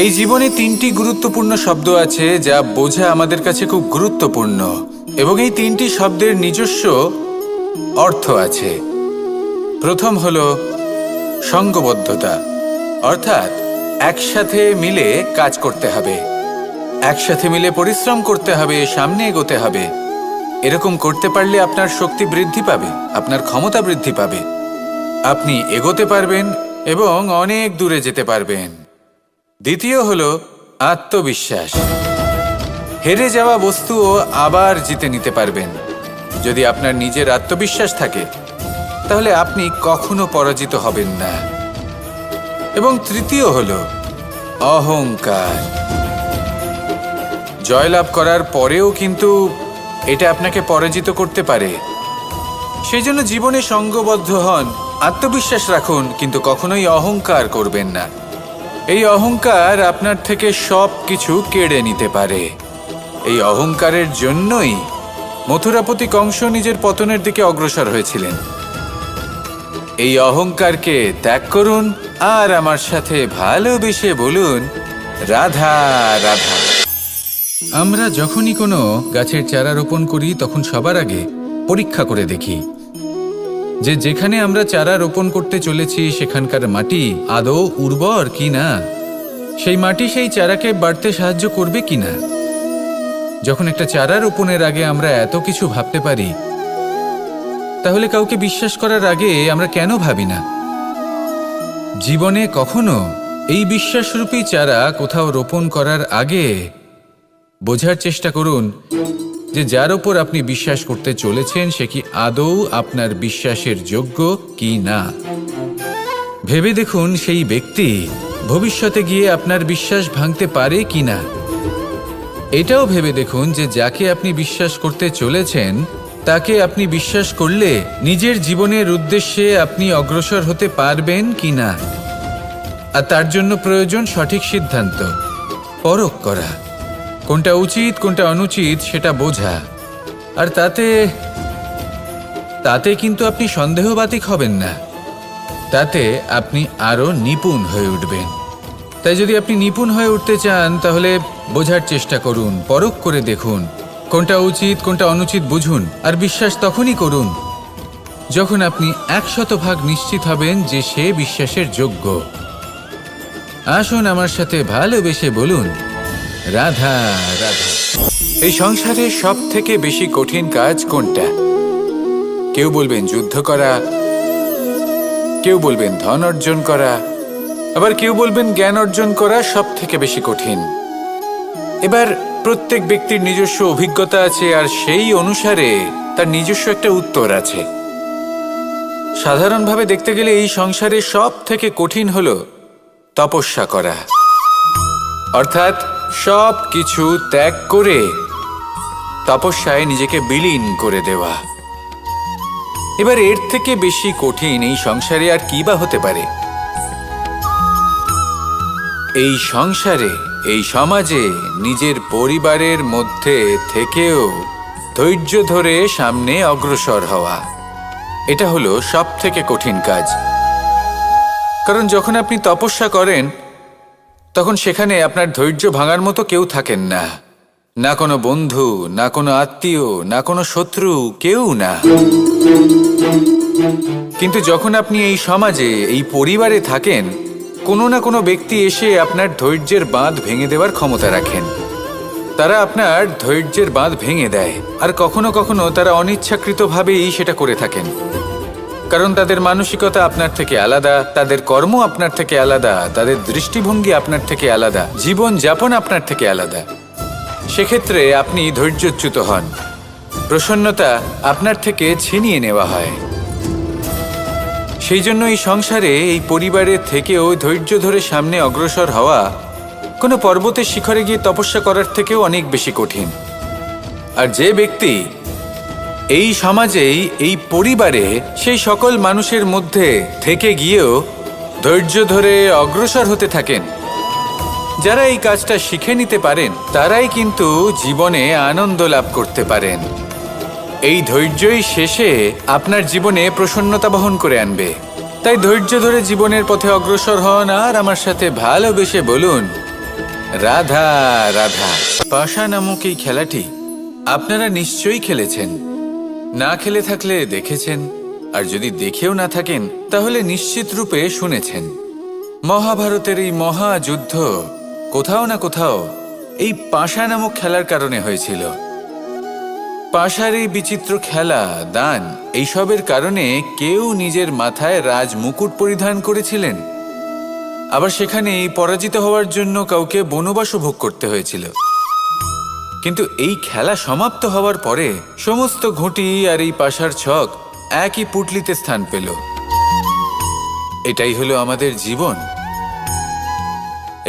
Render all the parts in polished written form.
এই জীবনে তিনটি গুরুত্বপূর্ণ শব্দ আছে যা বোঝা আমাদের কাছে খুব গুরুত্বপূর্ণ, এবং এই তিনটি শব্দের নিজস্ব অর্থ আছে। প্রথম হলো সঙ্গবদ্ধতা, অর্থাৎ একসাথে মিলে কাজ করতে হবে, একসাথে মিলে পরিশ্রম করতে হবে, সামনে এগোতে হবে। এরকম করতে পারলে আপনার শক্তি বৃদ্ধি পাবে, আপনার ক্ষমতা বৃদ্ধি পাবে, আপনি এগোতে পারবেন এবং অনেক দূরে যেতে পারবেন। দ্বিতীয় হলো আত্মবিশ্বাস। হেরে যাওয়া বস্তুও আবার জিতে নিতে পারবেন। যদি আপনার নিজের আত্মবিশ্বাস থাকে তাহলে আপনি কখনো পরাজিত হবেন না। এবং তৃতীয় হলো অহংকার। জয়লাভ করার পরেও কিন্তু এটা আপনাকে পরাজিত করতে পারে। সেই জন্য জীবনে সঙ্গবদ্ধ হন, আত্মবিশ্বাস রাখুন, কিন্তু কখনোই অহংকার করবেন না। এই অহংকার আপনার থেকে সব কিছু কেড়ে নিতে পারে। এই অহংকারের জন্যই মথুরাপতি কংস নিজের পতনের দিকে অগ্রসর হয়েছিলেন। এই অহংকারকে ত্যাগ করুন আর আমার সাথে ভালোবেসে বলুন, রাধা রাধা। আমরা যখনই কোনো গাছের চারা রোপণ করি তখন সবার আগে পরীক্ষা করে দেখি যে যেখানে আমরা চারা রোপণ করতে চলেছি সেখানকার মাটি আদৌ উর্বর কিনা, সেই মাটি সেই চারাকে বাড়তে সাহায্য করবে কিনা। যখন একটা চারা রোপণের আগে আমরা এত কিছু ভাবতে পারি, তাহলে কাউকে বিশ্বাস করার আগে আমরা কেন ভাবি না? জীবনে কখনো এই বিশ্বাসরূপী চারা কোথাও রোপণ করার আগে বোঝার চেষ্টা করুন যে যার ওপর আপনি বিশ্বাস করতে চলেছেন সে কি আদৌ আপনার বিশ্বাসের যোগ্য কি না। ভেবে দেখুন সেই ব্যক্তি ভবিষ্যতে গিয়ে আপনার বিশ্বাস ভাঙতে পারে কি না। এটাও ভেবে দেখুন যে যাকে আপনি বিশ্বাস করতে চলেছেন তাকে আপনি বিশ্বাস করলে নিজের জীবনের উদ্দেশ্যে আপনি অগ্রসর হতে পারবেন কি না। আর তার জন্য প্রয়োজন সঠিক সিদ্ধান্ত, পরখ করা, কোনটা উচিত কোনটা অনুচিত সেটা বোঝা। আর তাতে কিন্তু আপনি সন্দেহবাতিক হবেন না, তাতে আপনি আরো নিপুণ হয়ে উঠবেন। তাই যদি আপনি নিপুণ হয়ে উঠতে চান তাহলে বোঝার চেষ্টা করুন, পরখ করে দেখুন, কোনটা উচিত কোনটা অনুচিত বুঝুন। আর বিশ্বাস তখনই করুন যখন আপনি 100% নিশ্চিত হবেন যে সে বিশ্বাসের যোগ্য। আসুন আমার সাথে ভালোবেসে বলুন, রাধা রাধা। এই সংসারে সব থেকে বেশি কঠিন কাজ কোনটা? কেউ বলবেন যুদ্ধ করা, কেউ বলবেন ধন অর্জন করা, আবার কেউ বলবেন জ্ঞান অর্জন করা সব থেকে বেশি কঠিন। এবার প্রত্যেক ব্যক্তির নিজস্ব অভিজ্ঞতা আছে আর সেই অনুসারে তার নিজস্ব একটা উত্তর আছে। সাধারণভাবে দেখতে গেলে এই সংসারে সব থেকে কঠিন হলো তপস্যা করা, অর্থাৎ সব কিছু ত্যাগ করে তপস্যায় নিজেকে বিলীন করে দেওয়া। এবার এর থেকে বেশি কঠিন এই সংসারে আর কি বা হতে পারে? এই সংসারে, এই সমাজে, নিজের পরিবারের মধ্যে থেকেও ধৈর্য ধরে সামনে অগ্রসর হওয়া, এটা হলো সব থেকে কঠিন কাজ। কারণ যখন আপনি তপস্যা করেন তখন সেখানে আপনার ধৈর্য ভাঙার মতো কেউ থাকেন না, না কোনো বন্ধু, না কোনো আত্মীয়, না কোনো শত্রু, কেউ না। কিন্তু যখন আপনি এই সমাজে, এই পরিবারে থাকেন, কোনো না কোনো ব্যক্তি এসে আপনার ধৈর্যের বাঁধ ভেঙে দেওয়ার ক্ষমতা রাখেন। তারা আপনার ধৈর্যের বাঁধ ভেঙে দেয়, আর কখনো কখনো তারা অনিচ্ছাকৃতভাবেই সেটা করে থাকেন। কারণ তাদের মানসিকতা আপনার থেকে আলাদা, তাদের কর্ম আপনার থেকে আলাদা, তাদের দৃষ্টিভঙ্গি আপনার থেকে আলাদা, জীবন যাপন আপনার থেকে আলাদা। সেক্ষেত্রে আপনি ধৈর্যচ্যুত হন, প্রসন্নতা আপনার থেকে ছিনিয়ে নেওয়া হয়। সেই জন্য এই সংসারে, এই পরিবারের থেকেও ধৈর্য ধরে সামনে অগ্রসর হওয়া কোনো পর্বতের শিখরে গিয়ে তপস্যা করার থেকেও অনেক বেশি কঠিন। আর যে ব্যক্তি এই সমাজেই, এই পরিবারে, সেই সকল মানুষের মধ্যে থেকে গিয়েও ধৈর্য ধরে অগ্রসর হতে থাকেন, যারা এই কাজটা শিখে নিতে পারেন, তারাই কিন্তু জীবনে আনন্দ লাভ করতে পারেন। এই ধৈর্যই শেষে আপনার জীবনে প্রসন্নতা বহন করে আনবে। তাই ধৈর্য ধরে জীবনের পথে অগ্রসর হন আর আমার সাথে ভালোবেসে বলুন, রাধা রাধা। পাশা নামক এই খেলাটি আপনারা নিশ্চয়ই খেলেছেন, না খেলে থাকলে দেখেছেন, আর যদি দেখেও না থাকেন তাহলে নিশ্চিত রূপে শুনেছেন। মহাভারতের এই মহাযুদ্ধ কোথাও না কোথাও এই পাশা নামক খেলার কারণে হয়েছিল। পাশার এই বিচিত্র খেলা, দান, এইসবের কারণে কেউ নিজের মাথায় রাজ মুকুট পরিধান করেছিলেন, আবার সেখানে পরাজিত হওয়ার জন্য কাউকে বনবাসও ভোগ করতে হয়েছিল। কিন্তু এই খেলা সমাপ্ত হওয়ার পরে সমস্ত ঘুঁটি আর এই পাশার ছক একই পুটলিতে স্থান পেল। এটাই হলো আমাদের জীবন।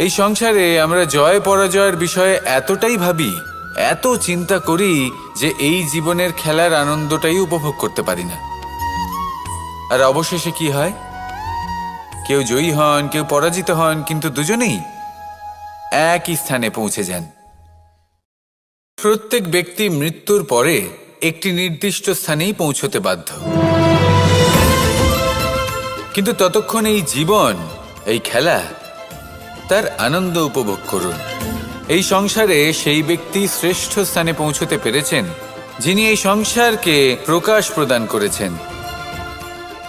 এই সংসারে আমরা জয় পরাজয়ের বিষয়ে এতটাই ভাবি, এত চিন্তা করি যে এই জীবনের খেলার আনন্দটাই উপভোগ করতে পারি না। আর অবশেষে কি হয়? কেউ জয়ী হন, কেউ পরাজিত হন, কিন্তু দুজনেই একই স্থানে পৌঁছে যান। প্রত্যেক ব্যক্তি মৃত্যুর পরে একটি নির্দিষ্ট স্থানেই পৌঁছতে বাধ্য, কিন্তু ততক্ষণ এই জীবন, এই খেলা, তার আনন্দ উপভোগ করুন। এই সংসারে সেই ব্যক্তি শ্রেষ্ঠ স্থানে পৌঁছতে পেরেছেন যিনি এই সংসারকে প্রকাশ প্রদান করেছেন,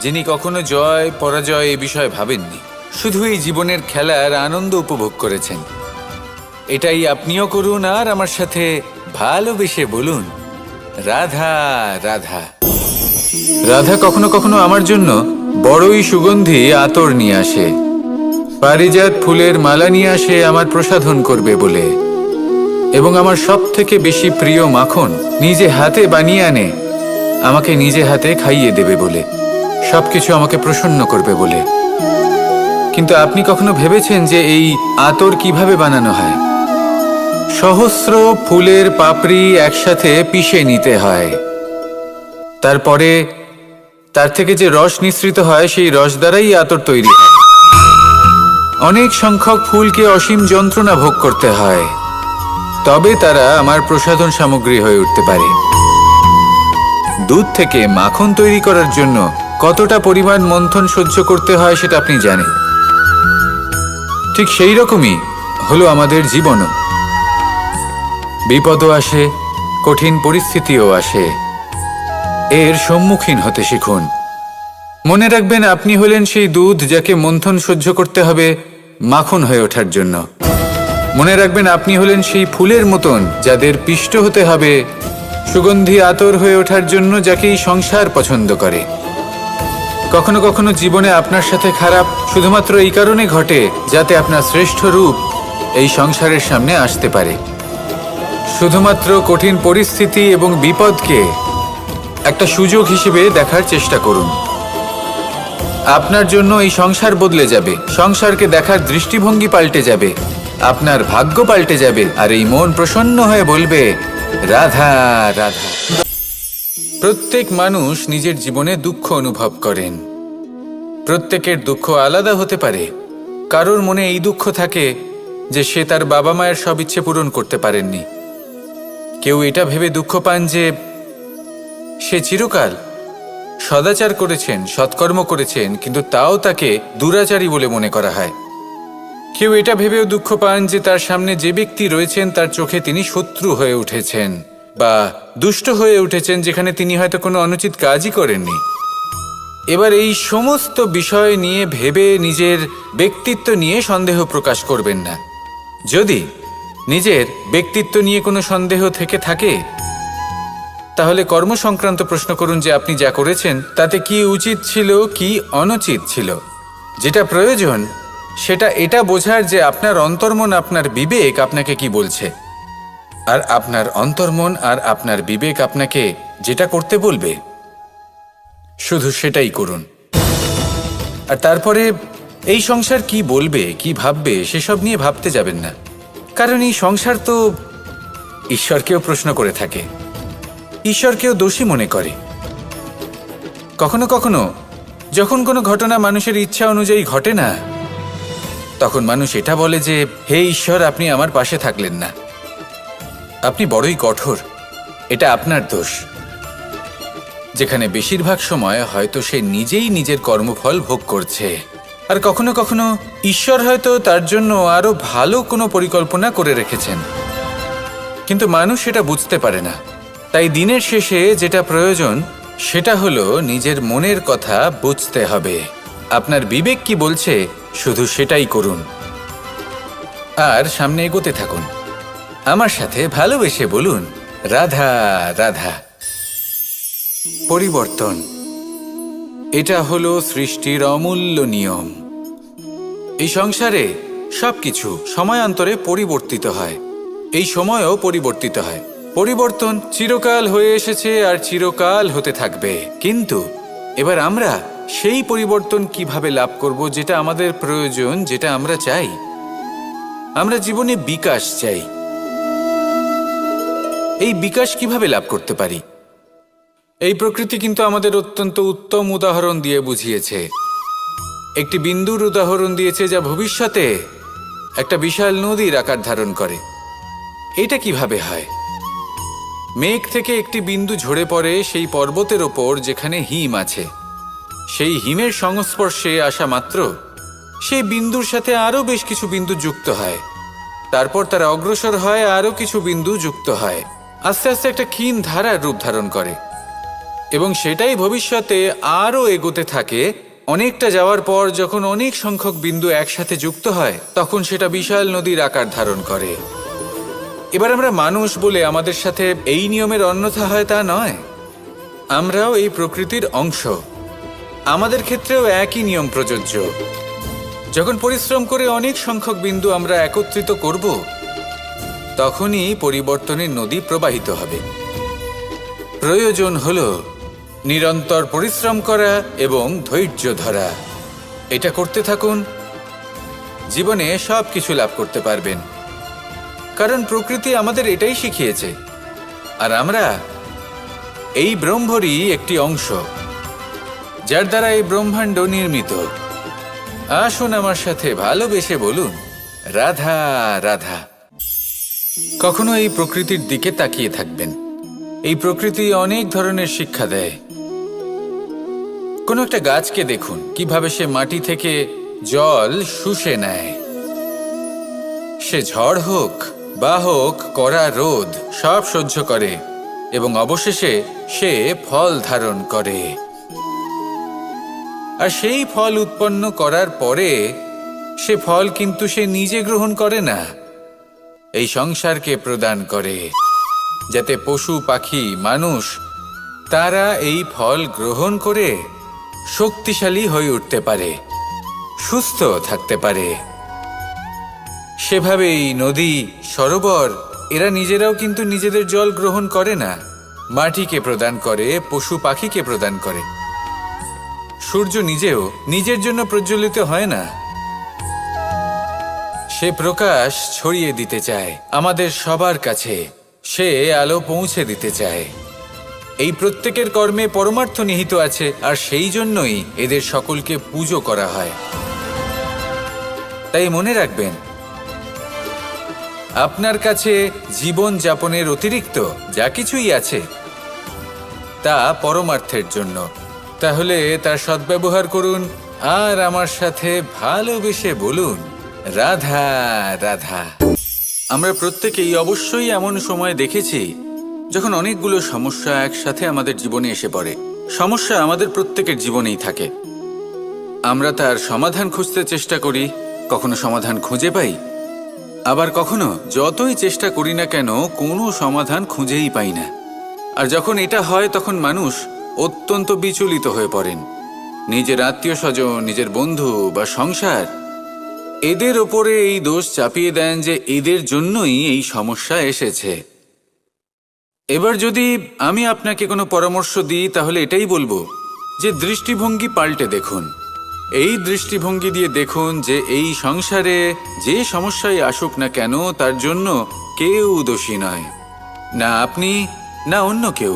যিনি কখনো জয় পরাজয় এ বিষয়ে ভাবেননি, শুধু এই জীবনের খেলার আনন্দ উপভোগ করেছেন। এটাই আপনিও করুন আর আমার সাথে ভালোবেসে বলুন, রাধা রাধা। রাধা কখনো কখনো আমার জন্য বড়ই সুগন্ধি আতর নিয়ে আসে, পারিজাত ফুলের মালা নিয়ে আসে আমার প্রসাধন করবে বলে, এবং আমার সব থেকে বেশি প্রিয় মাখন নিজে হাতে বানিয়ে আনে আমাকে নিজে হাতে খাইয়ে দেবে বলে, সবকিছু আমাকে প্রসন্ন করবে বলে। কিন্তু আপনি কখনো ভেবেছেন যে এই আতর কিভাবে বানানো হয়? সহস্র ফুলের পাপড়ি একসাথে পিষে নিতে হয়, তারপরে তার থেকে যে রস নিঃসৃত হয় সেই রস দ্বারাই আতর তৈরি হয়। অনেক সংখ্যক ফুলকে অসীম যন্ত্রণা ভোগ করতে হয়, তবে তারা আমার প্রসাধন সামগ্রী হয়ে উঠতে পারে। দুধ থেকে মাখন তৈরি করার জন্য কতটা পরিমাণ মন্থন সহ্য করতে হয় সেটা আপনি জানেন। ঠিক সেই রকমই হলো আমাদের জীবনও। বিপদও আসে, কঠিন পরিস্থিতিও আসে, এর সম্মুখীন হতে শিখুন। মনে রাখবেন, আপনি হলেন সেই দুধ যাকে মন্থন সহ্য করতে হবে মাখন হয়ে ওঠার জন্য। মনে রাখবেন, আপনি হলেন সেই ফুলের মতন যাদের পিষ্ট হতে হবে সুগন্ধি আতর হয়ে ওঠার জন্য, যাকে এই সংসার পছন্দ করে। কখনো কখনো জীবনে আপনার সাথে খারাপ শুধুমাত্র এই কারণে ঘটে যাতে আপনার শ্রেষ্ঠ রূপ এই সংসারের সামনে আসতে পারে। শুধুমাত্র কঠিন পরিস্থিতি এবং বিপদকে একটা সুযোগ হিসেবে দেখার চেষ্টা করুন। আপনার জন্য এই সংসার বদলে যাবে, সংসারকে দেখার দৃষ্টিভঙ্গি পাল্টে যাবে, আপনার ভাগ্য পাল্টে যাবে, আর এই মন প্রসন্ন হয়ে বলবে, রাধা রাধা। প্রত্যেক মানুষ নিজের জীবনে দুঃখ অনুভব করেন। প্রত্যেকের দুঃখ আলাদা হতে পারে। কারোর মনে এই দুঃখ থাকে যে সে তার বাবা মায়ের সব ইচ্ছে পূরণ করতে পারেননি। কেউ এটা ভেবে দুঃখ পান যে সে চিরকাল সদাচার করেছেন, সৎকর্ম করেছেন, কিন্তু তাও তাকে দুরাচারী বলে মনে করা হয়। কেউ এটা ভেবেও দুঃখ পান যে তার সামনে যে ব্যক্তি রয়েছেন তার চোখে তিনি শত্রু হয়ে উঠেছেন বা দুষ্ট হয়ে উঠেছেন, যেখানে তিনি হয়তো কোনো অনুচিত কাজই করেননি। এবার এই সমস্ত বিষয় নিয়ে ভেবে নিজের ব্যক্তিত্ব নিয়ে সন্দেহ প্রকাশ করবেন না। যদি নিজের ব্যক্তিত্ব নিয়ে কোনো সন্দেহ থেকে থাকে তাহলে কর্ম সংক্রান্ত প্রশ্ন করুন যে আপনি যা করেছেন তাতে কি উচিত ছিল, কি অনুচিত ছিল। যেটা প্রয়োজন সেটা এটা বোঝার যে আপনার অন্তর্মন, আপনার বিবেক আপনাকে কি বলছে, আর আপনার অন্তর্মন আর আপনার বিবেক আপনাকে যেটা করতে বলবে শুধু সেটাই করুন। আর তারপরে এই সংসার কি বলবে, কি ভাববে সেসব নিয়ে ভাবতে যাবেন না, কারণ এই সংসার তো ঈশ্বরকেও প্রশ্ন করে থাকে, ঈশ্বরকেও দোষী মনে করে। কখনো কখনো যখন কোনো ঘটনা মানুষের ইচ্ছা অনুযায়ী ঘটে না, তখন মানুষ এটা বলে যে, হে ঈশ্বর, আপনি আমার পাশে থাকলেন না, আপনি বড়ই কঠোর, এটা আপনার দোষ। যেখানে বেশিরভাগ সময় হয়তো সে নিজেই নিজের কর্মফল ভোগ করছে আর কখনো কখনো ঈশ্বর হয়তো তার জন্য আরো ভালো কোনো পরিকল্পনা করে রেখেছেন, কিন্তু মানুষ সেটা বুঝতে পারে না। তাই দিনের শেষে যেটা প্রয়োজন সেটা হলো নিজের মনের কথা বুঝতে হবে। আপনার বিবেক কি বলছে শুধু সেটাই করুন আর সামনে এগোতে থাকুন। আমার সাথে ভালোবেসে বলুন, রাধা রাধা। পরিবর্তন, এটা হলো সৃষ্টির অমূল্য নিয়ম। এই সংসারে সবকিছু সময়ান্তরে পরিবর্তিত হয়, এই সময়ও পরিবর্তিত হয়। পরিবর্তন চিরকাল হয়ে এসেছে আর চিরকাল হতে থাকবে, কিন্তু এবার আমরা সেই পরিবর্তন কিভাবে লাভ করব যেটা আমাদের প্রয়োজন, যেটা আমরা চাই। আমরা জীবনে বিকাশ চাই। এই বিকাশ কিভাবে লাভ করতে পারি? এই প্রকৃতি কিন্তু আমাদের অত্যন্ত উত্তম উদাহরণ দিয়ে বুঝিয়েছে। একটি বিন্দুর উদাহরণ দিয়েছে যা ভবিষ্যতে একটা বিশাল নদীর আকার ধারণ করে। এটা কিভাবে হয়? মেঘ থেকে একটি বিন্দু ঝরে পড়ে সেই পর্বতের ওপর যেখানে হিম আছে। সেই হিমের সংস্পর্শে আসা মাত্র সেই বিন্দুর সাথে আরও বেশ কিছু বিন্দু যুক্ত হয়। তারপর তারা অগ্রসর হয়, আরও কিছু বিন্দু যুক্ত হয়, আস্তে আস্তে একটা ক্ষীণ ধারার রূপ ধারণ করে এবং সেটাই ভবিষ্যতে আরও এগোতে থাকে। অনেকটা যাওয়ার পর যখন অনেক সংখ্যক বিন্দু একসাথে যুক্ত হয় তখন সেটা বিশাল নদীর আকার ধারণ করে। এবার আমরা মানুষ বলে আমাদের সাথে এই নিয়মের অন্যথা হয় তা নয়। আমরাও এই প্রকৃতির অংশ, আমাদের ক্ষেত্রেও একই নিয়ম প্রযোজ্য। যখন পরিশ্রম করে অনেক সংখ্যক বিন্দু আমরা একত্রিত করব তখনই পরিবর্তনের নদী প্রবাহিত হবে। প্রয়োজন হলো নিরন্তর পরিশ্রম করা এবং ধৈর্য ধরা। এটা করতে থাকুন, জীবনে সব কিছু লাভ করতে পারবেন, কারণ প্রকৃতি আমাদের এটাই শিখিয়েছে। আর আমরা এই ব্রহ্মরই একটি অংশ, যার দ্বারা এই ব্রহ্মাণ্ড নির্মিত। আসুন আমার সাথে ভালোবেসে বলুন, রাধা রাধা। কখনো এই প্রকৃতির দিকে তাকিয়ে থাকবেন। এই প্রকৃতি অনেক ধরনের শিক্ষা দেয়। কোনো একটা গাছকে দেখুন কিভাবে সে মাটি থেকে জল শুষে নেয়। সে ঝড় হোক বা হোক কড়া রোদ সব সহ্য করে এবং অবশেষে সে ফল ধারণ করে। আর সেই ফল উৎপন্ন করার পরে সে ফল কিন্তু সে নিজে গ্রহণ করে না, এই সংসারকে প্রদান করে, যাতে পশু পাখি মানুষ তারা এই ফল গ্রহণ করে শক্তিশালী হয়ে উঠতে পারে, সুস্থ থাকতে পারে। সেভাবেই নদী, সরোবর এরা নিজেরাও কিন্তু নিজেদের জল গ্রহণ করে না, মাটিকে প্রদান করে, পশু পাখিকে প্রদান করে। সূর্য নিজেও নিজের জন্য প্রজ্বলিত হয় না, সে প্রকাশ ছড়িয়ে দিতে চায় আমাদের সবার কাছে, সে আলো পৌঁছে দিতে চায়। এই প্রত্যেকের কর্মে পরমার্থ নিহিত আছে, আর সেই জন্যই এদের সকলকে পুজো করা হয়। তাই মনে রাখবেন, আপনার কাছে জীবন যাপনের অতিরিক্ত যা কিছুই আছে তা পরমার্থের জন্য। তাহলে তার সদ্ব্যবহার করুন আর আমার সাথে ভালোবেসে বলুন, রাধা রাধা। আমরা প্রত্যেকেই অবশ্যই এমন সময় দেখেছি যখন অনেকগুলো সমস্যা একসাথে আমাদের জীবনে এসে পড়ে। সমস্যা আমাদের প্রত্যেকের জীবনেই থাকে। আমরা তার সমাধান খুঁজতে চেষ্টা করি, কখনো সমাধান খুঁজে পাই, আবার কখনো যতই চেষ্টা করি না কেন কোনো সমাধান খুঁজেই পাই না। আর যখন এটা হয় তখন মানুষ অত্যন্ত বিচলিত হয়ে পড়েন। নিজের আত্মীয় স্বজন, নিজের বন্ধু বা সংসার এদের ওপরে এই দোষ চাপিয়ে দেন যে এদের জন্যই এই সমস্যা এসেছে। এবার যদি আমি আপনাকে কোনো পরামর্শ দিই তাহলে এটাই বলবো যে দৃষ্টিভঙ্গি পাল্টে দেখুন। এই দৃষ্টিভঙ্গি দিয়ে দেখুন যে এই সংসারে যে সমস্যাই আসুক না কেন তার জন্য কেউ দোষী নয়, না আপনি না অন্য কেউ।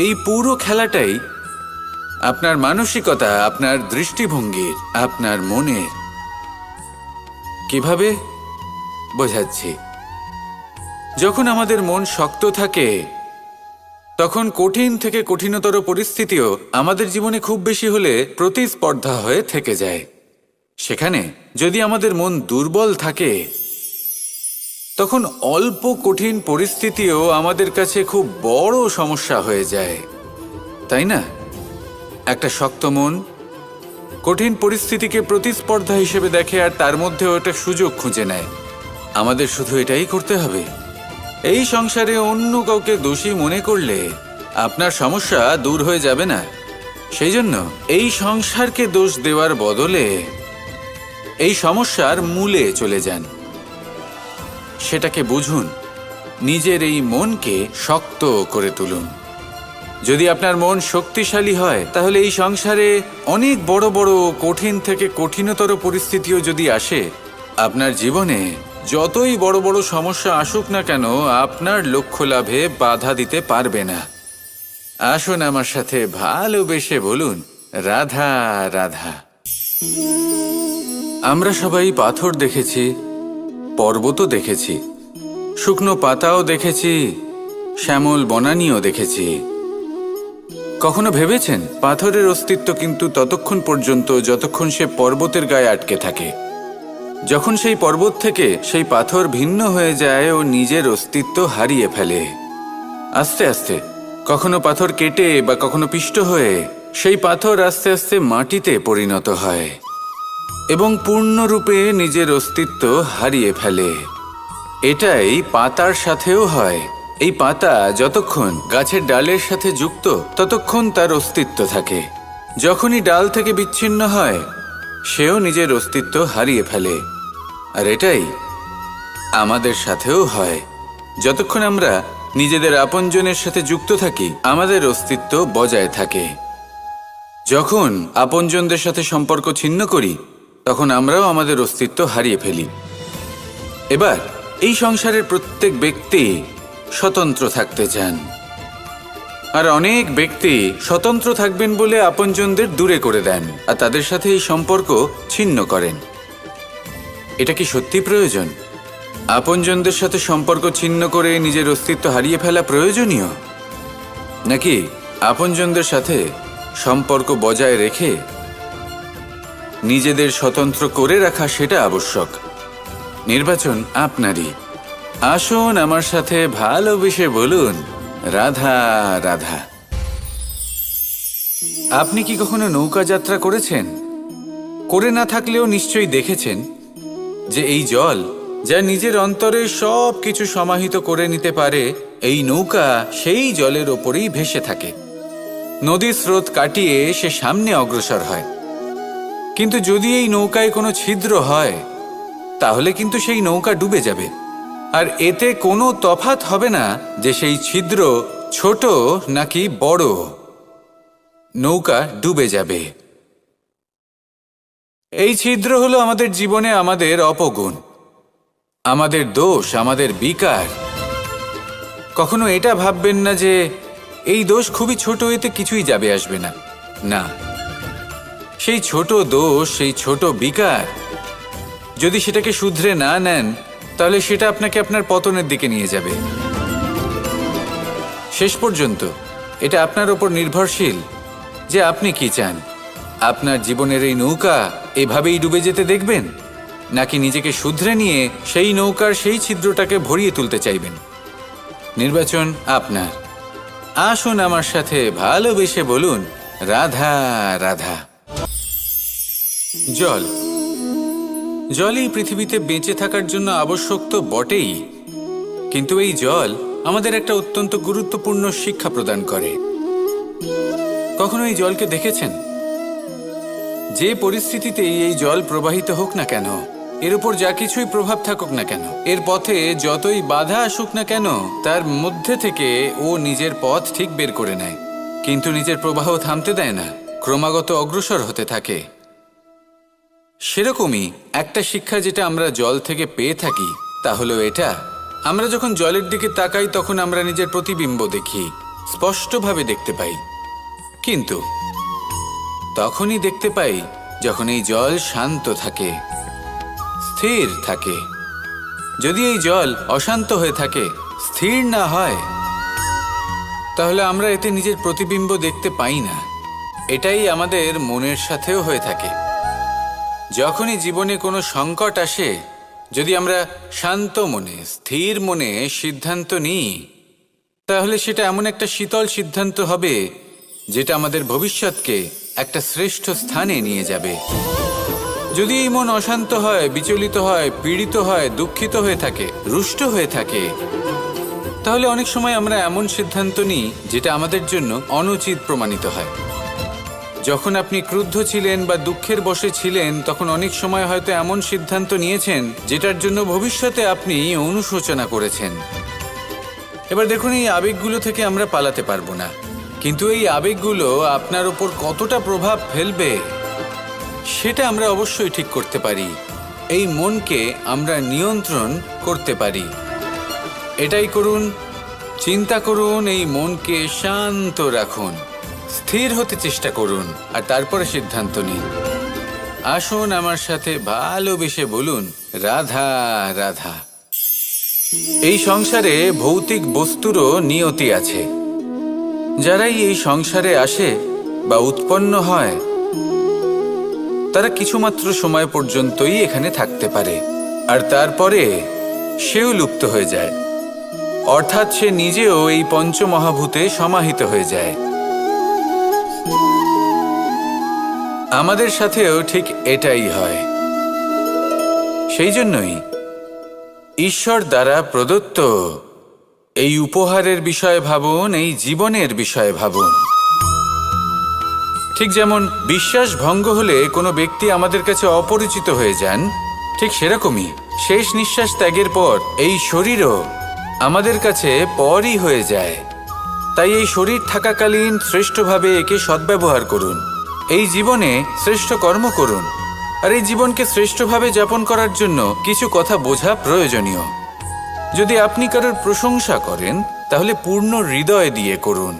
এই পুরো খেলাটাই আপনার মানসিকতা, আপনার দৃষ্টিভঙ্গির, আপনার মনের। কিভাবে বোঝাচ্ছি? যখন আমাদের মন শক্ত থাকে তখন কঠিন থেকে কঠিনতর পরিস্থিতিও আমাদের জীবনে খুব বেশি হলে প্রতিস্পর্ধা হয়ে থেকে যায়। সেখানে যদি আমাদের মন দুর্বল থাকে, তখন অল্প কঠিন পরিস্থিতিও আমাদের কাছে খুব বড় সমস্যা হয়ে যায়, তাই না? একটা শক্ত মন কঠিন পরিস্থিতিকে প্রতিস্পর্ধা হিসেবে দেখে আর তার মধ্যেও একটা সুযোগ খুঁজে নেয়। আমাদের শুধু এটাই করতে হবে। এই সংসারে অন্য কাউকে দোষী মনে করলে আপনার সমস্যা দূর হয়ে যাবে না। সেই জন্য এই সংসারকে দোষ দেওয়ার বদলে এই সমস্যার মূলে চলে যান, সেটাকে বুঝুন, নিজের এই মনকে শক্ত করে তুলুন। যদি আপনার মন শক্তিশালী হয়, তাহলে এই সংসারে অনেক বড় বড় কঠিন থেকে কঠিনতর পরিস্থিতিও যদি আসে, আপনার জীবনে যতই বড় বড় সমস্যা আসুক না কেন, আপনার লক্ষ্য লাভে বাধা দিতে পারবে না। আসুন আমার সাথে ভালোবেসে বলুন, রাধা রাধা। আমরা সবাই পাথর দেখেছি, পর্বতও দেখেছি, শুকনো পাতাও দেখেছি, শ্যামল বনানীও দেখেছি। কখনো ভেবেছেন পাথরের অস্তিত্ব কিন্তু ততক্ষণ পর্যন্ত যতক্ষণ সে পর্বতের গায়ে আটকে থাকে। যখন সেই পর্বত থেকে সেই পাথর ভিন্ন হয়ে যায় ও নিজের অস্তিত্ব হারিয়ে ফেলে। আস্তে আস্তে কখনো পাথর কেটে বা কখনো পিষ্ট হয়ে সেই পাথর আস্তে আস্তে মাটিতে পরিণত হয় এবং পূর্ণরূপে নিজের অস্তিত্ব হারিয়ে ফেলে। এটাই পাতার সাথেও হয়। এই পাতা যতক্ষণ গাছের ডালের সাথে যুক্ত ততক্ষণ তার অস্তিত্ব থাকে। যখনই ডাল থেকে বিচ্ছিন্ন হয়, সেও নিজের অস্তিত্ব হারিয়ে ফেলে। আর এটাই আমাদের সাথেও হয়। যতক্ষণ আমরা নিজেদের আপনজনের সাথে যুক্ত থাকি, আমাদের অস্তিত্ব বজায় থাকে। যখন আপনজনদের সাথে সম্পর্ক ছিন্ন করি, তখন আমরাও আমাদের অস্তিত্ব হারিয়ে ফেলি। এবার এই সংসারের প্রত্যেক ব্যক্তি স্বতন্ত্র থাকতে চান, আর অনেক ব্যক্তি স্বতন্ত্র থাকবেন বলে আপনজনদের দূরে করে দেন আর তাদের সাথে এই সম্পর্ক ছিন্ন করেন। এটা কি সত্যি প্রয়োজন? আপনজনদের সাথে সম্পর্ক ছিন্ন করে নিজের অস্তিত্ব হারিয়ে ফেলা প্রয়োজনীয়, নাকি আপনজনদের সাথে সম্পর্ক বজায় রেখে নিজেদের স্বতন্ত্র করে রাখা সেটা আবশ্যক? নির্বাচন আপনারই। আসুন আমার সাথে ভালোবেসে বলুন, রাধা রাধা। আপনি কি কখনো নৌকা যাত্রা করেছেন? করে না থাকলেও নিশ্চয়ই দেখেছেন যে এই জল যা নিজের অন্তরে সব কিছু সমাহিত করে নিতে পারে, এই নৌকা সেই জলের ওপরেই ভেসে থাকে। নদীর স্রোত কাটিয়ে সে সামনে অগ্রসর হয়। কিন্তু যদি এই নৌকায় কোনো ছিদ্র হয়, তাহলে কিন্তু সেই নৌকা ডুবে যাবে। আর এতে কোনো তফাৎ হবে না যে সেই ছিদ্র ছোট নাকি বড়, নৌকা ডুবে যাবে। এই ছিদ্র হলো আমাদের জীবনে আমাদের অপগুণ, আমাদের দোষ, আমাদের বিকার। কখনো এটা ভাববেন না যে এই দোষ খুবই ছোট, এতে কিছুই যাবে আসবে না। না, সেই ছোট দোষ, সেই ছোট বিকার যদি সেটাকে শুধরে না নেন, তাহলে সেটা আপনাকে আপনার পতনের দিকে নিয়ে যাবে। শেষ পর্যন্ত এটা আপনার ওপর নির্ভরশীল যে আপনি কি চান। আপনার জীবনের এই নৌকা এভাবেই ডুবে যেতে দেখবেন, নাকি নিজেকে শুধরে নিয়ে সেই নৌকার সেই ছিদ্রটাকে ভরিয়ে তুলতে চাইবেন? নির্বাচন আপনার। আসুন আমার সাথে ভালোবেসে বলুন, রাধা রাধা। জল, জলই পৃথিবীতে বেঁচে থাকার জন্য আবশ্যক তো বটেই, কিন্তু এই জল আমাদের একটা অত্যন্ত গুরুত্বপূর্ণ শিক্ষা প্রদান করে। কখনো এই জলকে দেখেছেন? যে পরিস্থিতিতেই এই জল প্রবাহিত হোক না কেন, এর উপর যা কিছুই প্রভাব থাকুক না কেন, এর পথে যতই বাধা আসুক না কেন, তার মধ্যে থেকে ও নিজের পথ ঠিক বের করে নেয়, কিন্তু নিজের প্রবাহ থামতে দেয় না, ক্রমাগত অগ্রসর হতে থাকে। সেরকমই একটা শিক্ষা যেটা আমরা জল থেকে পেয়ে থাকি, তা হলো এটা: আমরা যখন জলের দিকে তাকাই, তখন আমরা নিজের প্রতিবিম্ব দেখি, স্পষ্টভাবে দেখতে পাই। কিন্তু তখনই দেখতে পাই যখন এই জল শান্ত থাকে, স্থির থাকে। যদি এই জল অশান্ত হয়ে থাকে, স্থির না হয়, তাহলে আমরা এতে নিজের প্রতিবিম্ব দেখতে পাই না। এটাই আমাদের মনের সাথেও হয়ে থাকে। যখনই জীবনে কোনো সংকট আসে, যদি আমরা শান্ত মনে, স্থির মনে সিদ্ধান্ত নিই, তাহলে সেটা এমন একটা শীতল সিদ্ধান্ত হবে যেটা আমাদের ভবিষ্যৎকে একটা শ্রেষ্ঠ স্থানে নিয়ে যাবে। যদি এই মন অশান্ত হয়, বিচলিত হয়, পীড়িত হয়, দুঃখিত হয়ে থাকে, রুষ্ট হয়ে থাকে, তাহলে অনেক সময় আমরা এমন সিদ্ধান্ত নিই যেটা আমাদের জন্য অনুচিত প্রমাণিত হয়। যখন আপনি ক্রুদ্ধ ছিলেন বা দুঃখের বশে ছিলেন, তখন অনেক সময় হয়তো এমন সিদ্ধান্ত নিয়েছেন যেটার জন্য ভবিষ্যতে আপনি অনুশোচনা করেছেন। এবার দেখুন, এই আবেগগুলো থেকে আমরা পালাতে পারবো না, কিন্তু এই আবেগগুলো আপনার উপর কতটা প্রভাব ফেলবে সেটা আমরা অবশ্যই ঠিক করতে পারি। এই মনকে আমরা নিয়ন্ত্রণ করতে পারি। এটাই করুন, চিন্তা করুন, এই মনকে শান্ত রাখুন, স্থির হতে চেষ্টা করুন, আর তারপরে সিদ্ধান্ত নিন। আসুন আমার সাথে ভালোবেসে বলুন, রাধা রাধা। এই সংসারে ভৌতিক বস্তুরও নিয়তি আছে। যারাই এই সংসারে আসে বা উৎপন্ন হয়, তারা কিছুমাত্র সময় পর্যন্তই এখানে থাকতে পারে, আর তারপরে সেও লুপ্ত হয়ে যায়, অর্থাৎ সে নিজেও এই পঞ্চমহাভূতে সমাহিত হয়ে যায়। আমাদের সাথেও ঠিক এটাই হয়। সেই জন্যই ঈশ্বর দ্বারা প্রদত্ত এই উপহারের বিষয়ে ভাবুন, এই জীবনের বিষয়ে ভাবুন। ঠিক যেমন বিশ্বাস ভঙ্গ হলে কোনো ব্যক্তি আমাদের কাছে অপরিচিত হয়ে যান, ঠিক সেরকমই শেষ নিঃশ্বাস ত্যাগের পর এই শরীরও আমাদের কাছে পরই হয়ে যায়। তাই এই শরীর থাকাকালীন শ্রেষ্ঠভাবে একে সদ্ব্যবহার করুন, এই জীবনে শ্রেষ্ঠ কর্ম করুন। আর এই জীবনকে শ্রেষ্ঠভাবে যাপন করার জন্য কিছু কথা বোঝা প্রয়োজনীয়। যদি আপনি কারোর প্রশংসা করেন, তাহলে পূর্ণ হৃদয় দিয়ে করুন।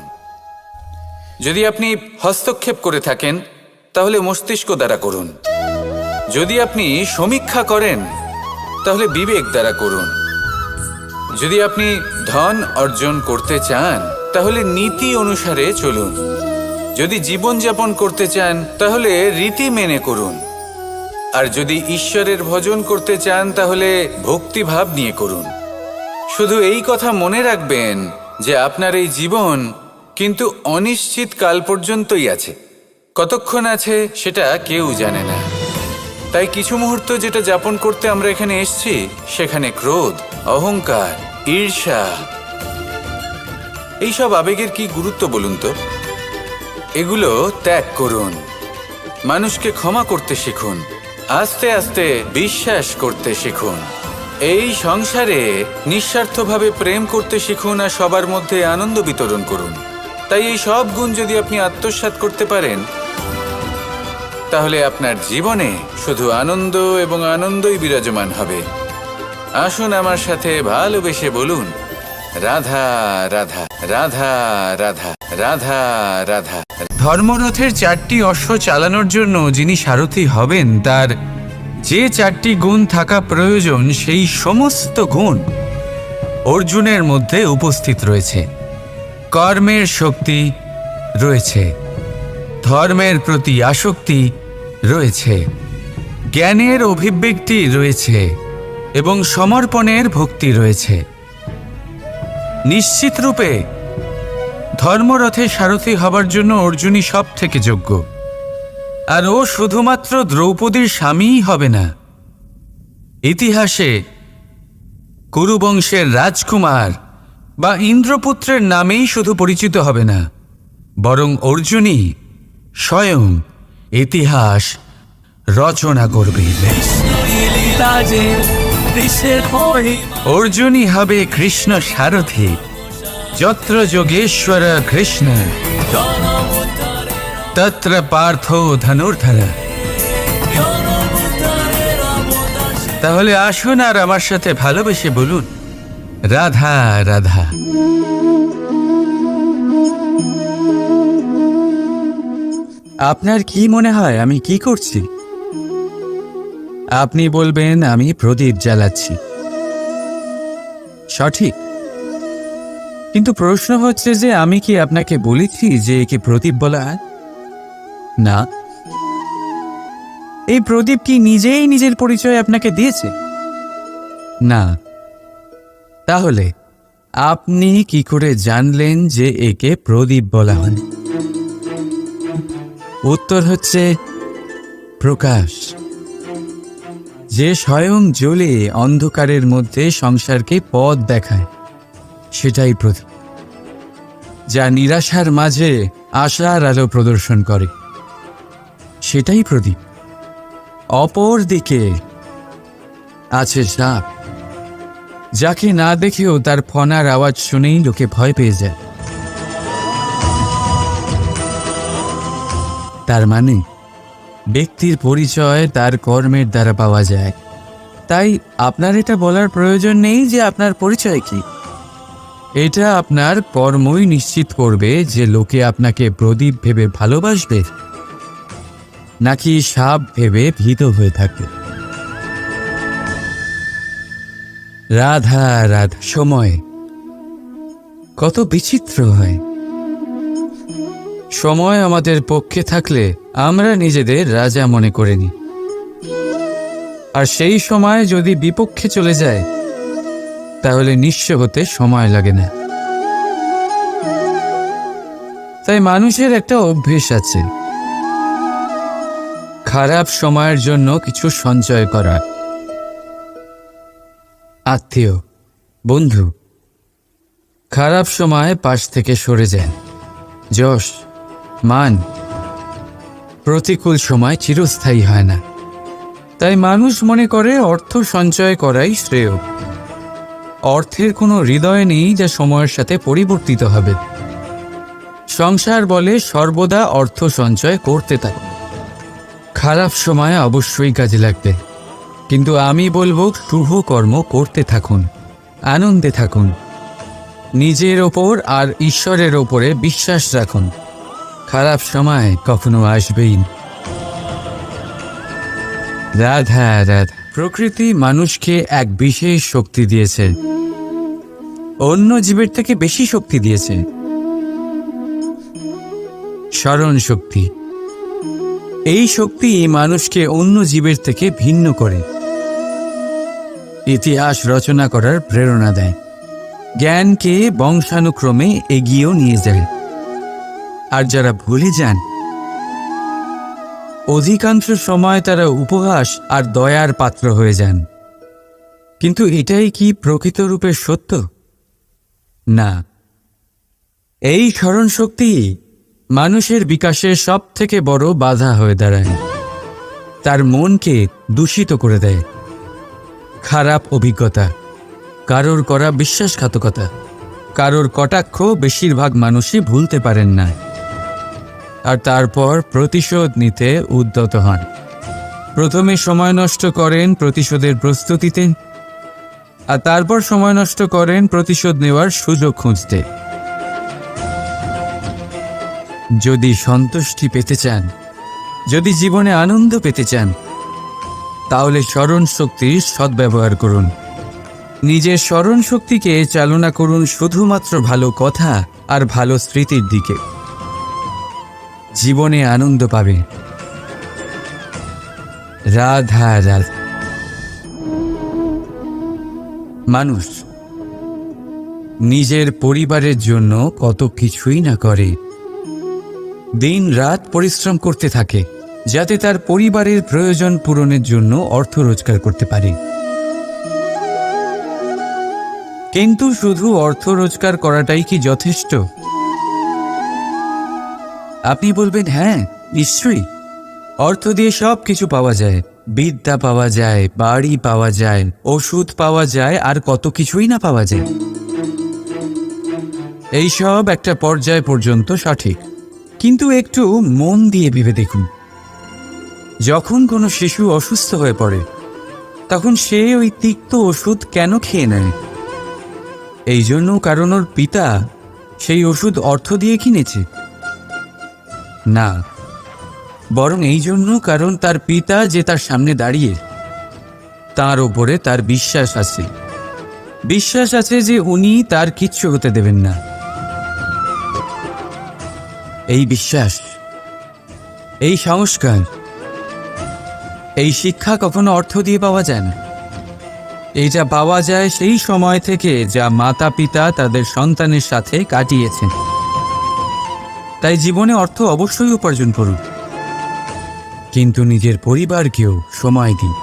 যদি আপনি হস্তক্ষেপ করে থাকেন, তাহলে মস্তিষ্ক দ্বারা করুন। যদি আপনি সমীক্ষা করেন, তাহলে বিবেক দ্বারা করুন। যদি আপনি ধন অর্জন করতে চান, তাহলে নীতি অনুসারে চলুন। যদি জীবনযাপন করতে চান, তাহলে রীতি মেনে করুন। আর যদি ঈশ্বরের ভজন করতে চান, তাহলে ভক্তিভাব নিয়ে করুন। শুধু এই কথা মনে রাখবেন যে আপনার এই জীবন কিন্তু অনিশ্চিত কাল পর্যন্তই আছে। কতক্ষণ আছে সেটা কেউ জানে না। তাই কিছু মুহূর্ত যেটা যাপন করতে আমরা এখানে এসেছি, সেখানে ক্রোধ, অহংকার, ঈর্ষা, এইসব আবেগের কি গুরুত্ব বলুন তো? এগুলো ত্যাগ করুন। মানুষকে ক্ষমা করতে শিখুন, আস্তে আস্তে বিশ্বাস করতে শিখুন। এই সংসারে নিঃস্বার্থভাবে প্রেম করতে শিখুন, আর সবার মধ্যে আনন্দ বিতরণ করুন। তাই এই সব গুণ যদি আপনি আত্মসাৎ করতে পারেন, তাহলে আপনার জীবনে শুধু আনন্দ এবং আনন্দই বিরাজমান হবে। আসুন আমার সাথে ভালোবেসে বলুন, রাধা রাধা, রাধা রাধা, রাধা রাধা। ধর্মরথের 4টি অশ্ব চালানোর জন্য যিনি সারথি হবেন, তার যে 4টি গুণ থাকা প্রয়োজন, সেই সমস্ত গুণ অর্জুনের মধ্যে উপস্থিত রয়েছে। কর্মের শক্তি রয়েছে, ধর্মের প্রতি আসক্তি রয়েছে, জ্ঞানের অভিব্যক্তি রয়েছে এবং সমর্পণের ভক্তি রয়েছে। নিশ্চিত রূপে ধর্মরথে সারথি হবার জন্য অর্জুনই সব থেকে যোগ্য। আর ও শুধুমাত্র দ্রৌপদীর স্বামীই হবে না, ইতিহাসে কুরুবংশের রাজকুমার বা ইন্দ্রপুত্রের নামেই শুধু পরিচিত হবে না, বরং অর্জুনই স্বয়ং ইতিহাস রচনা করবে। অর্জুনই হবে কৃষ্ণ সারথি। যত্র যোগেশ্বর কৃষ্ণ তত্র পার্থ ধনুর্ধর। তাহলে আসুন আর আমার সাথে ভালোবেসে বলুন, রাধা রাধা। আপনার কি মনে হয় আমি কি করছি? আপনি বলবেন আমি প্রদীপ জ্বালাচ্ছি। সঠিক, কিন্তু প্রশ্ন হচ্ছে যে আমি কি আপনাকে বলেছি যে একে প্রদীপ বলা হয়? না। এই প্রদীপ কি নিজেই নিজের পরিচয় আপনাকে দিয়েছে? না। তাহলে আপনি কি করে জানলেন যে একে প্রদীপ বলা হয়? উত্তর হচ্ছে প্রকাশ। যে স্বয়ং জ্বলে অন্ধকারের মধ্যে সংসারকে পথ দেখায়, সেটাই প্রদীপ। যা নিরাশার মাঝে আশার আলো প্রদর্শন করে, সেটাই প্রদীপ। অপর দিকে আছে সাপ, যাকে না দেখেও তার ফনার আওয়াজ শুনেই লোকে ভয় পেয়ে যায়। তার মানে ব্যক্তির পরিচয় তার কর্মের দ্বারা পাওয়া যায়। তাই আপনার এটা বলার প্রয়োজন নেই যে আপনার পরিচয় কি। এটা আপনার কর্মই নিশ্চিত করবে যে লোকে আপনাকে প্রদীপ ভেবে ভালোবাসবে নাকি সাপ ভেবে ভীত হয়ে থাকবে। রাধা রাধা। সময় কত বিচিত্র হয়। সময় আমাদের পক্ষে থাকলে আমরা নিজেদের রাজা মনে করে নিই, আর সেই সময় যদি বিপক্ষে চলে যায় তাহলে নিঃস্ব হতে সময় লাগে না। তাই মানুষের একটা অভ্যেস আছে, খারাপ সময়ের জন্য কিছু সঞ্চয় করা। আত্মীয়, বন্ধু খারাপ সময় পাশ থেকে সরে যায়। যশ, মান প্রতিকূল সময় চিরস্থায়ী হয় না। তাই মানুষ মনে করে অর্থ সঞ্চয় করাই শ্রেয়। অর্থের কোনো হৃদয় নেই যা সময়ের সাথে পরিবর্তিত হবে। সংসার বলে সর্বদা অর্থ সঞ্চয় করতে থাকে। খারাপ সময় অবশ্যই কাজে লাগবে, কিন্তু আমি বলবো শুভ কর্ম করতে থাকুন, আনন্দে থাকুন, নিজের ওপর আর ঈশ্বরের ওপরে বিশ্বাস রাখুন। খারাপ সময় কখনো আসবেই না। রাধা রাধা। প্রকৃতি মানুষকে এক বিশেষ শক্তি দিয়েছে, অন্য জীবের থেকে বেশি শক্তি দিয়েছে। স্মরণ শক্তি। এই শক্তি মানুষকে অন্য জীবের থেকে ভিন্ন করে, ইতিহাস রচনা করার প্রেরণা দেয়, জ্ঞানকে বংশানুক্রমে এগিয়েও নিয়ে যায়। আর যারা ভুলে যান, অধিকাংশ সময় তারা উপহাস আর দয়ার পাত্র হয়ে যান। কিন্তু এটাই কি প্রকৃত রূপে সত্য? না। এই স্মরণ শক্তি মানুষের বিকাশের সব থেকে বড় বাধা হয়ে দাঁড়ায়। তার মনকে দূষিত করে দেয়। খারাপ অভিজ্ঞতা, কারোর করা বিশ্বাসঘাতকতা, কারোর কটাক্ষ বেশিরভাগ মানুষই ভুলতে পারেন না, আর তারপর প্রতিশোধ নিতে উদ্যত হন। প্রথমে সময় নষ্ট করেন প্রতিশোধের প্রস্তুতিতে, আর তারপর সময় নষ্ট করেন প্রতিশোধ নেওয়ার সুযোগ খুঁজতে। যদি সন্তুষ্টি পেতে চান, যদি জীবনে আনন্দ পেতে চান, তাহলে স্মরণ শক্তির সদ্ব্যবহার করুন। নিজের স্মরণ শক্তিকে চালনা করুন শুধুমাত্র ভালো কথা আর ভালো স্মৃতির দিকে। জীবনে আনন্দ পাবে। রাধা রাধা। মানুষ নিজের পরিবারের জন্য কত কিছুই না করে, দিন রাত পরিশ্রম করতে থাকে যাতে তার পরিবারের প্রয়োজন পূরণের জন্য অর্থ রোজগার করতে পারে। কিন্তু শুধু অর্থ রোজগার করাটাই কি যথেষ্ট? আপনি বলবেন, হ্যাঁ নিশ্চয়ই, অর্থ দিয়ে সব কিছু পাওয়া যায়, বিদ্যা পাওয়া যায়, বাড়ি পাওয়া যায়, ওষুধ পাওয়া যায়, আর কত কিছুই না পাওয়া যায়। এইসব একটা পর্যায় পর্যন্ত সঠিক, কিন্তু একটু মন দিয়ে ভেবে দেখুন, যখন কোনো শিশু অসুস্থ হয়ে পড়ে তখন সে ওই তিক্ত ওষুধ কেন খেয়ে নেয়? এই জন্য কারণ ওর পিতা সেই ওষুধ অর্থ দিয়ে কিনেছে? না, বরং এই জন্য কারণ তার পিতা যে তার সামনে দাঁড়িয়ে, তার ওপরে তার বিশ্বাস আছে, বিশ্বাস আছে যে উনি তার কিচ্ছু হতে দেবেন না। এই বিশ্বাস, এই সংস্কার, এই শিক্ষা কখনো অর্থ দিয়ে পাওয়া যায় না। এইটা পাওয়া যায় সেই সময় থেকে যা মাতা পিতা তাদের সন্তানের সাথে কাটিয়েছেন। তাই জীবনে অর্থ অবশ্যই উপার্জন করুন, কিন্তু নিজের পরিবারকেও সময় দিন,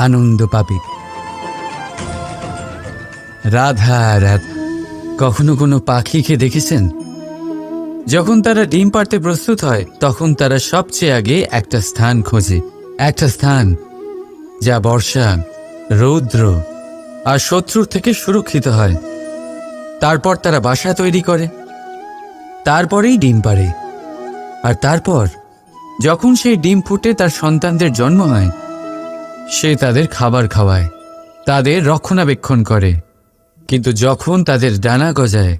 আনন্দ পাবে। রাধা রাধা। কখনো কোনো পাখিকে দেখেছেন? যখন তারা ডিম পাড়তে প্রস্তুত হয় তখন তারা সবচেয়ে আগে একটা স্থান খোঁজে, একটা স্থান যা বর্ষা, রৌদ্র আর শত্রুর থেকে সুরক্ষিত হয়। তারপর তারা বাসা তৈরি করে, তারপরেই ডিম পাড়ে। আর তারপর যখন সেই ডিম ফুটে তার সন্তানদের জন্ম হয়, সে তাদের খাবার খাওয়ায়, তাদের রক্ষণাবেক্ষণ করে। কিন্তু যখন তাদের ডানা গজায়,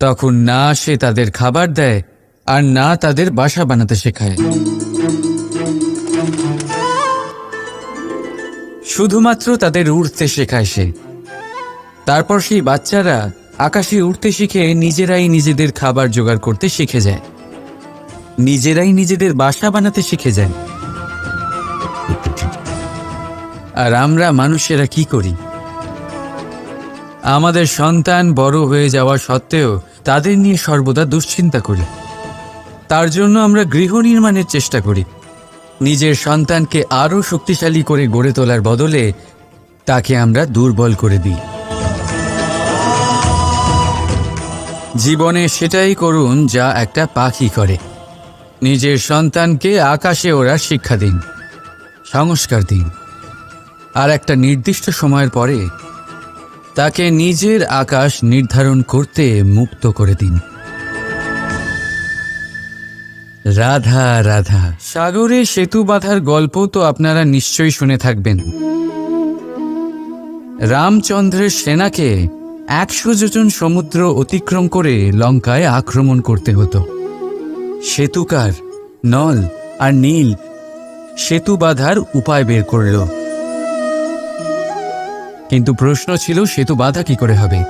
তখন না সে তাদের খাবার দেয় আর না তাদের বাসা বানাতে শেখায়। শুধুমাত্র তাদের উড়তে শেখায় সে। তারপর সেই বাচ্চারা আকাশে উড়তে শিখে নিজেরাই নিজেদের খাবার জোগাড় করতে শিখে যায়, নিজেরাই নিজেদের বাসা বানাতে শিখে যায়। আর আমরা মানুষেরা কি করি? আমাদের সন্তান বড় হয়ে যাওয়া সত্ত্বেও তাদের নিয়ে সর্বদা দুশ্চিন্তা করি। তার জন্য আমরা গৃহ নির্মাণের চেষ্টা করি। নিজের সন্তানকে আরও শক্তিশালী করে গড়ে তোলার বদলে তাকে আমরা দুর্বল করে দিই। জীবনে সেটাই করুন যা একটা পাখি করে। নিজের সন্তানকে আকাশে ওড়ার শিক্ষা দিন, সংস্কার দিন, আর একটা নির্দিষ্ট সময়ের পরে তাকে নিজের আকাশ নির্ধারণ করতে মুক্ত করে দিন। রাধা রাধা। সাগরে সেতু বাঁধার গল্প তো আপনারা নিশ্চয়ই শুনে থাকবেন। রামচন্দ্রের সেনাকে 100 যোজন সমুদ্র অতিক্রম করে লঙ্কায় আক্রমণ করতে হতো। সেতুকার নল আর নীল সেতু বাঁধার উপায় বের করল, কিন্তু প্রশ্ন ছিল সেতু বাঁধা কি করে হবে?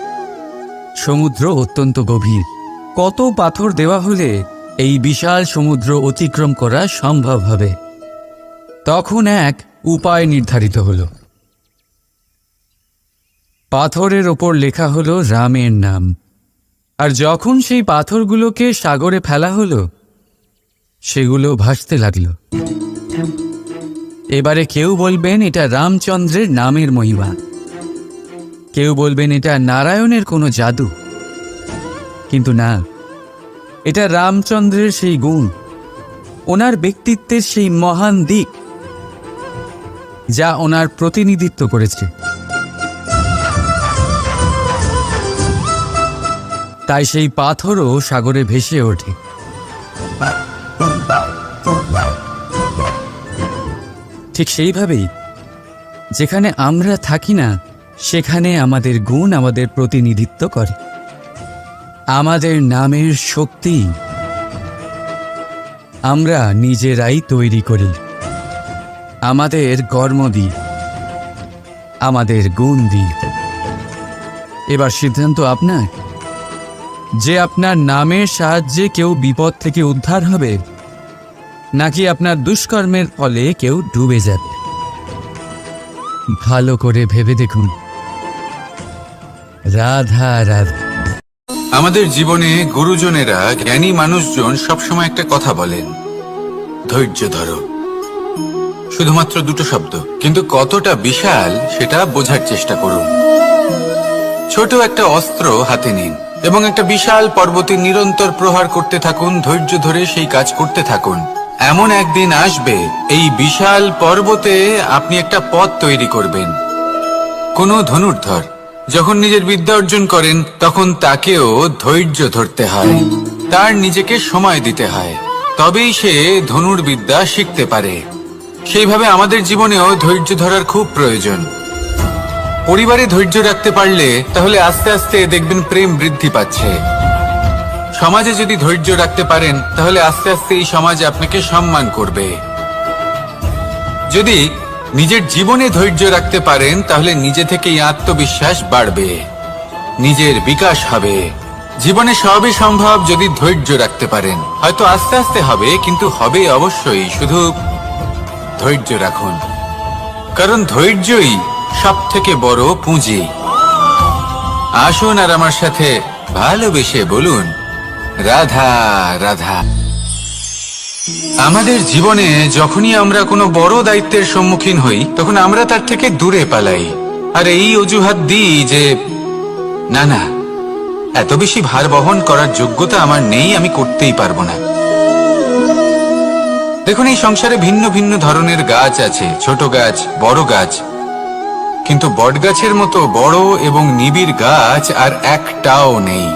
সমুদ্র অত্যন্ত গভীর। কত পাথর দেওয়া হলে এই বিশাল সমুদ্র অতিক্রম করা সম্ভব হবে? তখন এক উপায় নির্ধারিত হলো। পাথরের ওপর লেখা হলো রামের নাম। আর যখন সেই পাথরগুলোকে সাগরে ফেলা হলো, সেগুলো ভাসতে লাগলো। এবারে কেউ বলবেন এটা রামচন্দ্রের নামের মহিমা, কেউ বলবেন এটা নারায়ণের কোনো জাদু। কিন্তু না, এটা রামচন্দ্রের সেই গুণ, ওনার ব্যক্তিত্বের সেই মহান দিক যা ওনার প্রতিনিধিত্ব করেছে। তাই সেই পাথরও সাগরে ভেসে ওঠে। ঠিক সেইভাবেই যেখানে আমরা থাকি না, সেখানে আমাদের গুণ আমাদের প্রতিনিধিত্ব করে। আমাদের নামের শক্তি আমরা নিজেরাই তৈরি করি, আমাদের কর্ম দিই, আমাদের গুণ দিই। এবার সিদ্ধান্ত আপনার, যে আপনার নামের সাহায্যে কেউ বিপদ থেকে উদ্ধার হবে, নাকি আপনার দুষ্কর্মের ফলে কেউ ডুবে যাবে। ভালো করে ভেবে দেখুন। রাধা রাধা। আমাদের জীবনে গুরুজনেরা, জ্ঞানী মানুষজন সবসময় একটা কথা বলেন, ধৈর্য ধরো। শুধুমাত্র দুটো শব্দ, কিন্তু কতটা বিশাল সেটা বোঝার চেষ্টা করুন। ছোট একটা অস্ত্র হাতে নিন এবং একটা বিশাল পর্বতে নিরন্তর প্রহার করতে থাকুন। ধৈর্য ধরে সেই কাজ করতে থাকুন। এমন একদিন আসবে, এই বিশাল পর্বতে আপনি একটা পথ তৈরি করবেন। কোনো ধনুর্ধর যখন নিজের বিদ্যা অর্জন করেন, তখন তাকেও ধৈর্য ধরতে হয়, তার নিজেকে সময় দিতে হয়, তবেই সে ধনুর্বিদ্যা শিখতে পারে। সেইভাবে আমাদের জীবনেও ধৈর্য ধরার খুব প্রয়োজন। পরিবারে ধৈর্য রাখতে পারলে তাহলে আস্তে আস্তে দেখবেন প্রেম বৃদ্ধি পাচ্ছে। সমাজে যদি ধৈর্য রাখতে পারেন, তাহলে আস্তে আস্তে এই সমাজ আপনাকে সম্মান করবে। যদি নিজের জীবনে ধৈর্য রাখতে পারেন তাহলে নিজে থেকেই আত্মবিশ্বাস বাড়বে, নিজের বিকাশ হবে। জীবনে সবই সম্ভব যদি ধৈর্য রাখতে পারেন। হয়তো আস্তে আস্তে হবে, কিন্তু হবে অবশ্যই। শুধু ধৈর্য রাখুন, কারণ ধৈর্যই সব থেকে বড় পুঁজি। আসুন আর আমার সাথে ভালোবেসে বলুন, রাধা রাধা। আমাদের জীবনে যখনই আমরা কোনো বড় দায়িত্বের সম্মুখীন হই, তখন আমরা তার থেকে দূরে পালাই আর এই অজুহাত দিই যে না না, এত বেশি ভার বহন করার যোগ্যতা আমার নেই, আমি করতেই পারবো না। দেখুন, এই সংসারে ভিন্ন ভিন্ন ধরনের গাছ আছে, ছোট গাছ, বড় গাছ, কিন্তু বটগাছের মতো বড় এবং নিবিড় গাছ আর একটাও নেই।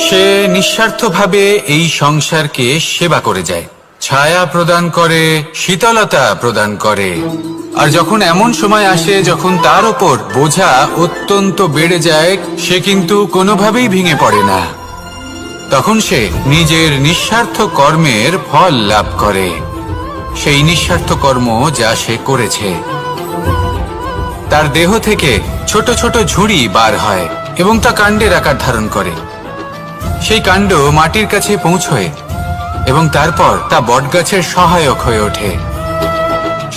সে নিঃস্বার্থভাবে এই সংসারকে সেবা করে যায়, ছায়া প্রদান করে, শীতলতা প্রদান করে। আর যখন এমন সময় আসে যখন তার ওপর বোঝা অত্যন্ত বেড়ে যায়, সে কিন্তু কোনোভাবেই ভেঙে পড়ে না। তখন সে নিজের নিঃস্বার্থ কর্মের ফল লাভ করে, সেই নিঃস্বার্থ কর্ম যা সে করেছে। তার দেহ থেকে ছোট ছোট ঝুড়ি বার হয় এবং তা কাণ্ডের আকার ধারণ করে। সেই কাণ্ড মাটির কাছে পৌঁছয় এবং তারপর তা বটগাছের সহায়ক হয়ে ওঠে।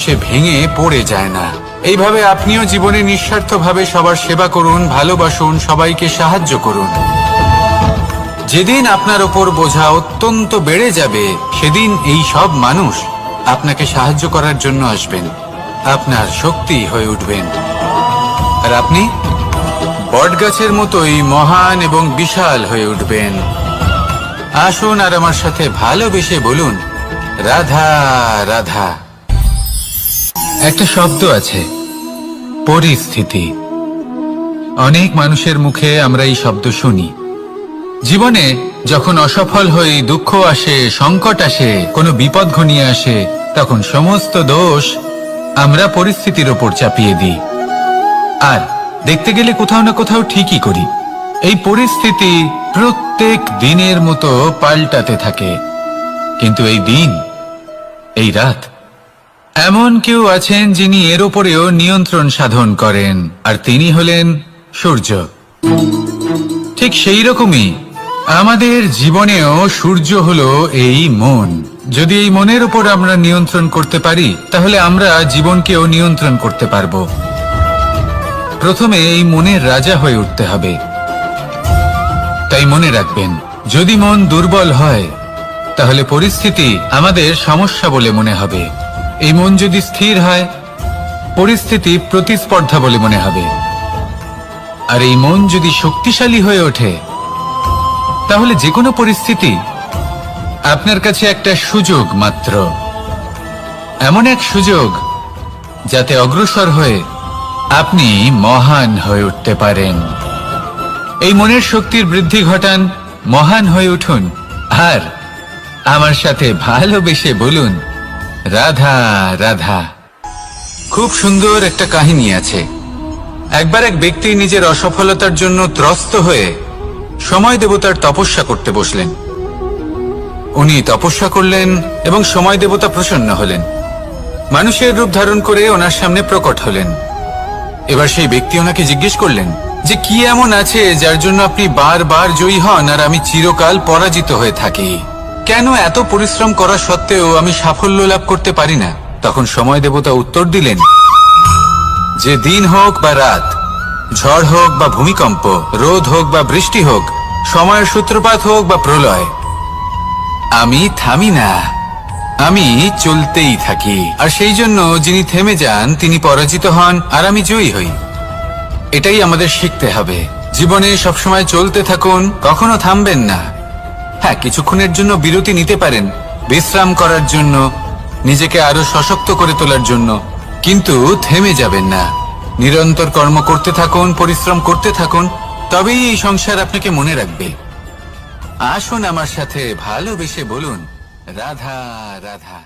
সে ভেঙে পড়ে যায় না। এইভাবে আপনিও জীবনে নিঃস্বার্থভাবে সবার সেবা করুন, ভালোবাসুন, সবাইকে সাহায্য করুন। যেদিন আপনার ওপর বোঝা অত্যন্ত বেড়ে যাবে, সেদিন এই সব মানুষ আপনাকে সাহায্য করার জন্য আসবেন, আপনার শক্তি হয়ে উঠবেন। আর আপনি বটগাছের মতোই মহান এবং বিশাল হয়ে উঠবেন। আসুন আর আমার সাথে ভালোবেসে বলুন, রাধা রাধা। একটা শব্দ আছে, পরিস্থিতি। অনেক মানুষের মুখে আমরা এই শব্দ শুনি। জীবনে যখন অসফল হই, দুঃখ আসে, সংকট আসে, কোনো বিপদ ঘনিয়ে আসে, তখন সমস্ত দোষ আমরা পরিস্থিতির ওপর চাপিয়ে দিই। আর দেখতে গেলে কোথাও না কোথাও ঠিকই করি। এই পরিস্থিতি প্রত্যেক দিনের মতো পাল্টাতে থাকে, কিন্তু এই দিন, এই রাত, এমন কেউ আছেন যিনি এর ওপরেও নিয়ন্ত্রণ সাধন করেন, আর তিনি হলেন সূর্য। ঠিক সেই রকমই আমাদের জীবনেও সূর্য হলো এই মন। যদি এই মনের উপর আমরা নিয়ন্ত্রণ করতে পারি, তাহলে আমরা জীবনকেও নিয়ন্ত্রণ করতে পারবো। প্রথমে এই মনের রাজা হয়ে উঠতে হবে। তাই মনে রাখবেন, যদি মন দুর্বল হয়, তাহলে পরিস্থিতি আমাদের সমস্যা বলে মনে হবে। এই মন যদি স্থির হয়, পরিস্থিতি প্রতিস্পর্ধা বলে মনে হবে। আর এই মন যদি শক্তিশালী হয়ে ওঠে, তাহলে যে কোনো পরিস্থিতি আপনার কাছে একটা সুযোগ মাত্র, এমন এক সুযোগ যাতে অগ্রসর হয়ে আপনি মহান হয়ে উঠতে পারেন। এই মনের শক্তির বৃদ্ধি ঘটান, মহান হয়ে উঠুন, আর আমার সাথে ভালোবেসে বলুন, রাধা রাধা। খুব সুন্দর একটা কাহিনী আছে। একবার এক ব্যক্তি নিজের অসফলতার জন্য ত্রস্ত হয়ে সময় দেবতার তপস্যা করতে বসলেন। উনি তপস্যা করলেন এবং সময় দেবতা প্রসন্ন হলেন, মানুষের রূপ ধারণ করে ওনার সামনে প্রকট হলেন। এবার সেই ব্যক্তি ওনাকে জিজ্ঞেস করলেন যে কি এমন আছে যার জন্য আপনি বারবার জয়ী হন আর আমি চিরকাল পরাজিত হয়ে থাকি? কেন এত পরিশ্রম করা সত্ত্বেও আমি সাফল্য লাভ করতে পারি না? তখন সময় দেবতা উত্তর দিলেন যে দিন হোক বা রাত, ঝড় হোক বা ভূমিকম্প, রোদ হোক বা বৃষ্টি হোক, সময়ের সূত্রপাত হোক বা প্রলয়, আমি থামি না, আমি চলতেই থাকি। আর সেই জন্য যিনি থেমে যান তিনি পরাজিত হন আর আমি জয়ী হই। এটাই আমাদের শিখতে হবে। জীবনে সবসময় চলতে থাকুন, কখনো থামবেন না। হ্যাঁ, কিছুক্ষণের জন্য বিরতি নিতে পারেন, বিশ্রাম করার জন্য, নিজেকে আরো সশক্ত করে তোলার জন্য, কিন্তু থেমে যাবেন না। নিরন্তর কর্ম করতে থাকুন, পরিশ্রম করতে থাকুন, তবেই এই সংসার আপনাকে মনে রাখবে। আসুন আমার সাথে ভালোবেসে বলুন, রাধা রাধা।